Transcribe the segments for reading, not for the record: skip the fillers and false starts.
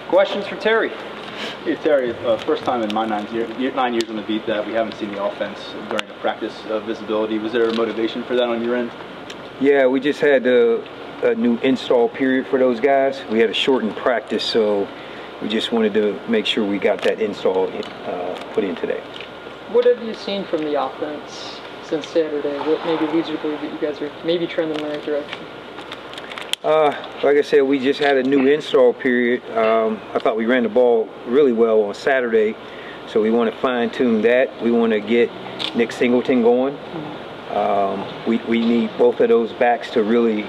Questions for Terry? Hey Terry, first time in my 9 years on the beat that we haven't seen the offense during the practice visibility. Was there a motivation for that on your end? Yeah, we just had a new install period for those guys. We had a shortened practice, so we just wanted to make sure we got that install put in today. What have you seen from the offense since Saturday? What maybe leads you to believe that you guys are maybe trending in the right direction? Like I said, we just had a new install period. I thought we ran the ball really well on Saturday, so we want to fine-tune that. We want to get Nick Singleton going. We need both of those backs to really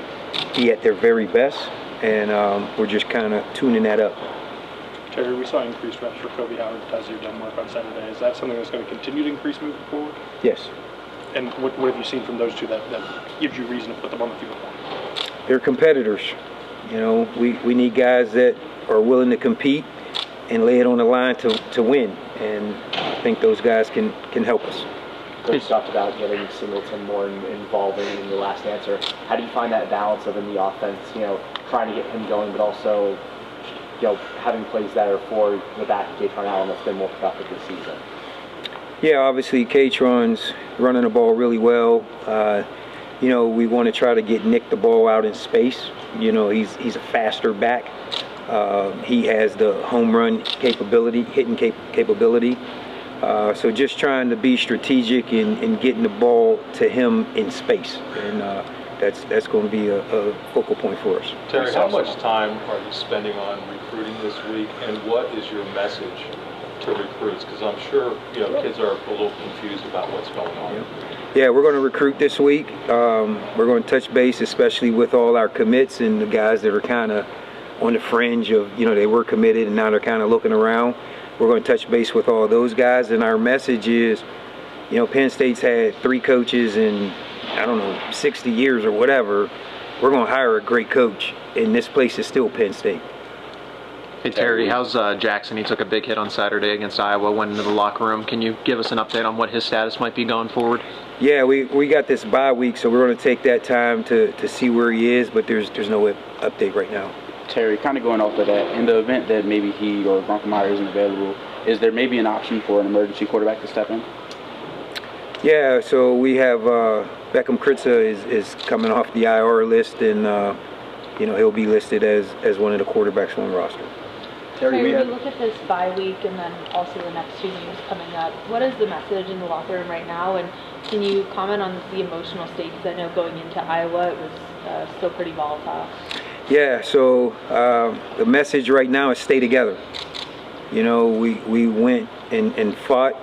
be at their very best, and we're just kind of tuning that up. Terry, we saw increased reps for Kobe Howard as you've done work on Saturday. Is that something that's going to continue to increase moving forward? Yes. And what have you seen from those two that gives you reason to put them on the field? They're competitors. You know, we need guys that are willing to compete and lay it on the line to win, and I think those guys can help us. Coach talked about getting Singleton more involved in your last answer. How do you find that balance of in the offense, trying to get him going, but also, having plays that are for the back of Kaytron Allen that's been more productive this season? Yeah, obviously Kaytron's running the ball really well. We want to try to get Nick the ball out in space. He's a faster back. He has the home run capability, hitting capability. So just trying to be strategic in getting the ball to him in space, and that's going to be a focal point for us. Terry, how much time are you spending on recruiting this week, and what is your message to recruits? Because I'm sure kids are a little confused about what's going on. Yeah, we're going to recruit this week. We're going to touch base, especially with all our commits and the guys that are kind of on the fringe of, they were committed and now they're kind of looking around. We're going to touch base with all those guys, and our message is, Penn State's had 3 coaches in, 60 years or whatever. We're going to hire a great coach, and this place is still Penn State. Hey Terry, how's Jaxon? He took a big hit on Saturday against Iowa, went into the locker room. Can you give us an update on what his status might be going forward? Yeah, we got this bye week, so we're going to take that time to see where he is, but there's no update right now. Terry, kind of going off of that, in the event that maybe he or Bronkemeyer isn't available, is there maybe an option for an emergency quarterback to step in? Yeah, so we have Beckham Kritza is coming off the IR list, and he'll be listed as one of the quarterbacks on the roster. Terry, when you look at this bye week and then also the next 2 games coming up, what is the message in the locker room right now? And can you comment on the emotional state? Because I know going into Iowa, it was still pretty volatile. Yeah, so the message right now is stay together. We went and fought,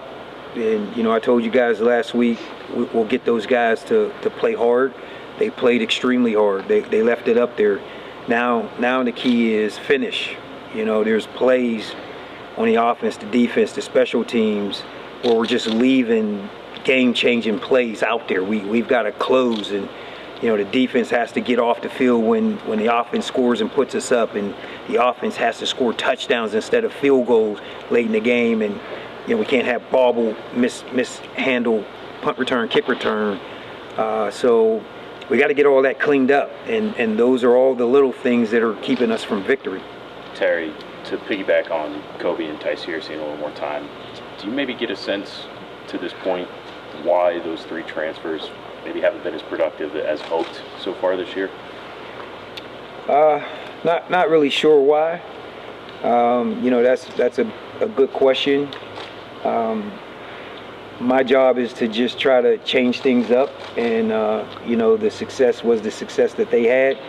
and I told you guys last week we'll get those guys to play hard. They played extremely hard. They left it up there. Now the key is finish. There's plays on the offense, the defense, the special teams where we're just leaving game-changing plays out there. We've got to close, and the defense has to get off the field when the offense scores and puts us up, and the offense has to score touchdowns instead of field goals late in the game, and we can't have bobble, mishandle, punt return, kick return. So we got to get all that cleaned up, and those are all the little things that are keeping us from victory. Terry, to piggyback on Kobe and Tyseer seeing a little more time, do you maybe get a sense to this point why those 3 transfers maybe haven't been as productive as hoped so far this year? Not really sure why. That's a good question. My job is to just try to change things up, and the success was the success that they had,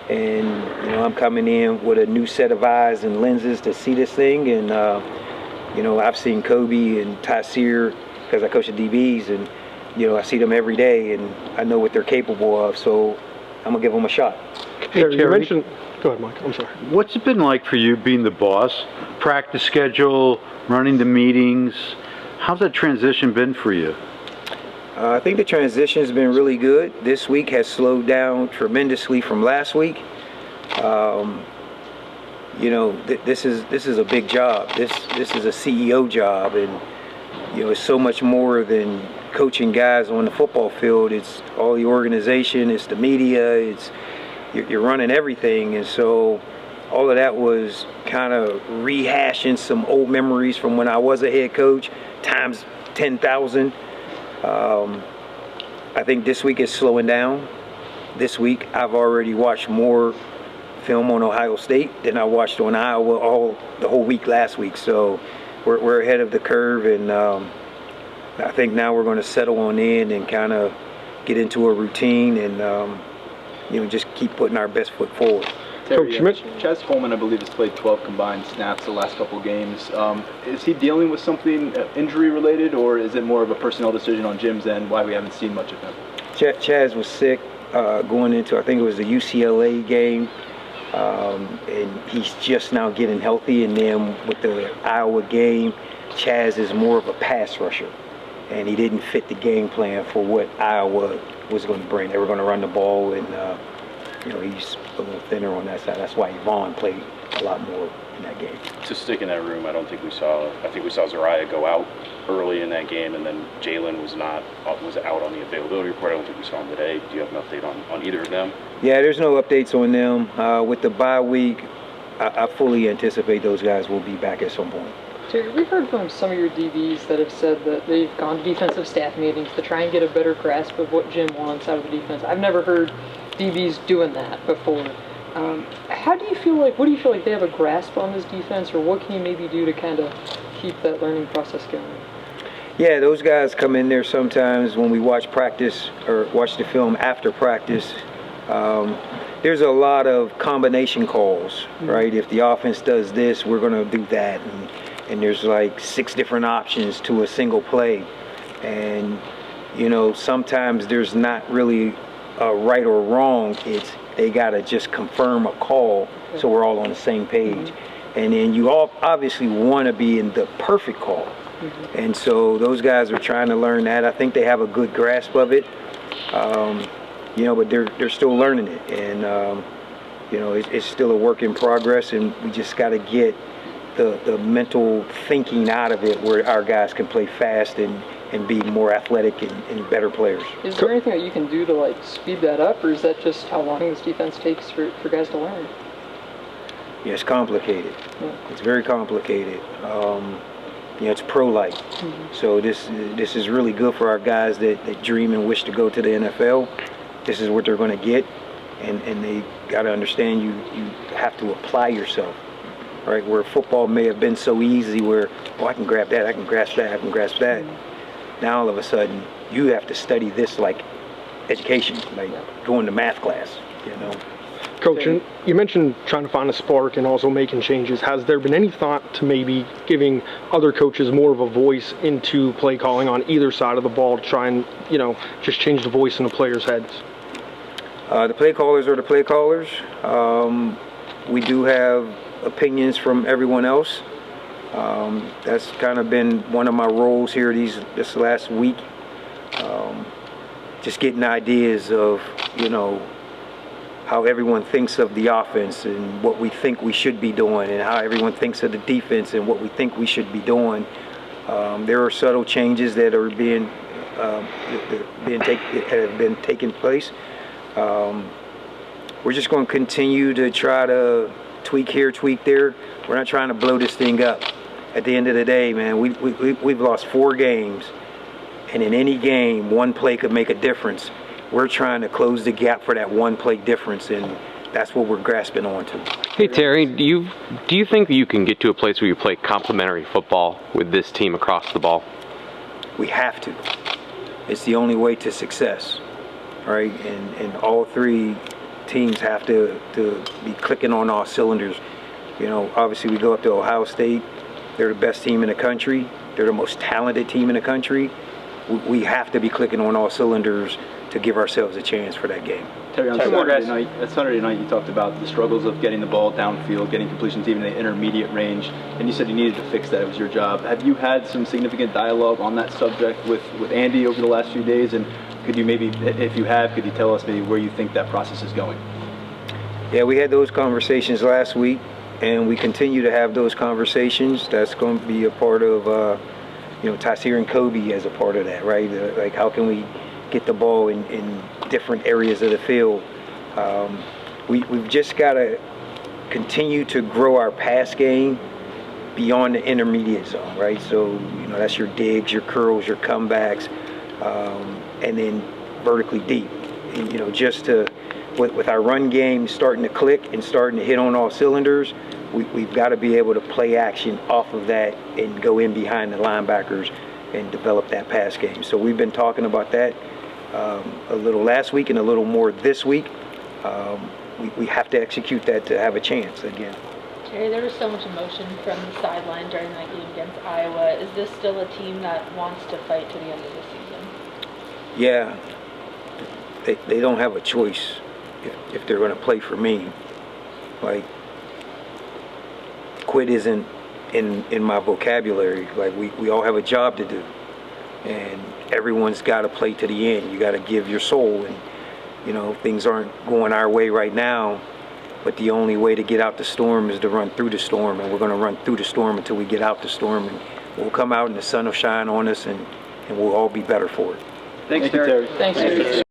and I'm coming in with a new set of eyes and lenses to see this thing, and I've seen Kobe and Tyseer because I coach the DBs, and I see them every day, and I know what they're capable of, so I'm gonna give them a shot. Hey, you mentioned. Go ahead, Mike. I'm sorry. What's it been like for you being the boss? Practice schedule, running the meetings. How's that transition been for you? I think the transition has been really good. This week has slowed down tremendously from last week. This is a big job. This is a CEO job, and it's so much more than coaching guys on the football field. It's all the organization, it's the media, you're running everything, and so all of that was kind of rehashing some old memories from when I was a head coach, times 10,000. I think this week is slowing down. This week, I've already watched more film on Ohio State than I watched on Iowa the whole week last week. So we're ahead of the curve, and I think now we're going to settle on in and kind of get into a routine and just keep putting our best foot forward. Terry, Chaz Coleman, I believe, has played 12 combined snaps the last couple of games. Is he dealing with something injury-related, or is it more of a personnel decision on Jim's end, why we haven't seen much of him? Chaz was sick going into, I think it was the UCLA game, and he's just now getting healthy. And then with the Iowa game, Chaz is more of a pass rusher, and he didn't fit the game plan for what Iowa was going to bring. They were going to run the ball, and he's a little thinner on that side. That's why Yvonne played a lot more in that game. To stick in that room, I think we saw Zariah go out early in that game, and then Jalen was out on the availability report. I don't think we saw him today. Do you have an update on either of them? Yeah, there's no updates on them. With the bye week, I fully anticipate those guys will be back at some point. Terry, we've heard from some of your DBs that have said that they've gone to defensive staff meetings to try and get a better grasp of what Jim wants out of the defense. I've never heard DBs doing that before. What do you feel like they have a grasp on this defense, or what can you maybe do to kind of keep that learning process going? Yeah, those guys come in there sometimes when we watch practice or watch the film after practice. There's a lot of combination calls, right? If the offense does this, we're going to do that. And there's like 6 different options to a single play. And, sometimes there's not really a right or wrong. They got to just confirm a call so we're all on the same page. And then you all obviously want to be in the perfect call. And so those guys are trying to learn that. I think they have a good grasp of it, but they're still learning it. And, it's still a work in progress, and we just got to get the mental thinking out of it where our guys can play fast and be more athletic and better players. Is there anything that you can do to speed that up, or is that just how long this defense takes for guys to learn? Yeah, it's complicated. Yeah. It's very complicated. It's pro-like. So this is really good for our guys that dream and wish to go to the NFL. This is what they're going to get, and they got to understand you have to apply yourself. Right, where football may have been so easy where, I can grab that, I can grasp that, I can grasp that. Now all of a sudden, you have to study this like education, like going to math class, Coach, you mentioned trying to find a spark and also making changes. Has there been any thought to maybe giving other coaches more of a voice into play calling on either side of the ball to try and, just change the voice in the players' heads? The play callers are the play callers. We do have opinions from everyone else. That's kind of been one of my roles here this last week. Just getting ideas of, how everyone thinks of the offense and what we think we should be doing, and how everyone thinks of the defense and what we think we should be doing. There are subtle changes that are have been taking place. We're just going to continue to try to tweak here, tweak there. We're not trying to blow this thing up. At the end of the day, man, we've lost 4 games, and in any game, one play could make a difference. We're trying to close the gap for that one play difference, and that's what we're grasping onto. Hey Terry, do you think you can get to a place where you play complementary football with this team across the ball? We have to. It's the only way to success, right? And all 3 teams have to be clicking on all cylinders. Obviously we go up to Ohio State. They're the best team in the country. They're the most talented team in the country. We have to be clicking on all cylinders to give ourselves a chance for that game. Terry, on Saturday night, you talked about the struggles of getting the ball downfield, getting completions even in the intermediate range, and you said you needed to fix that. It was your job. Have you had some significant dialogue on that subject with Andy over the last few days? And could you maybe, if you have, could you tell us maybe where you think that process is going? Yeah, we had those conversations last week, and we continue to have those conversations. That's going to be a part of, Taysir and Kobe as a part of that, right? Like, how can we get the ball in different areas of the field? We've just got to continue to grow our pass game beyond the intermediate zone, right? So, that's your digs, your curls, your comebacks, and then vertically deep. And, just to, with our run game starting to click and starting to hit on all cylinders, we've got to be able to play action off of that and go in behind the linebackers and develop that pass game. So we've been talking about that a little last week and a little more this week. We have to execute that to have a chance again. Terry, there was so much emotion from the sideline during that game against Iowa. Is this still a team that wants to fight to the end of the season? Yeah, they don't have a choice if they're going to play for me. Like, quit isn't in my vocabulary. Like, we all have a job to do, and everyone's got to play to the end. You got to give your soul, and things aren't going our way right now, but the only way to get out the storm is to run through the storm, and we're going to run through the storm until we get out the storm, and we'll come out and the sun will shine on us, and we'll all be better for it. Thanks, Terry. Thanks, Terry.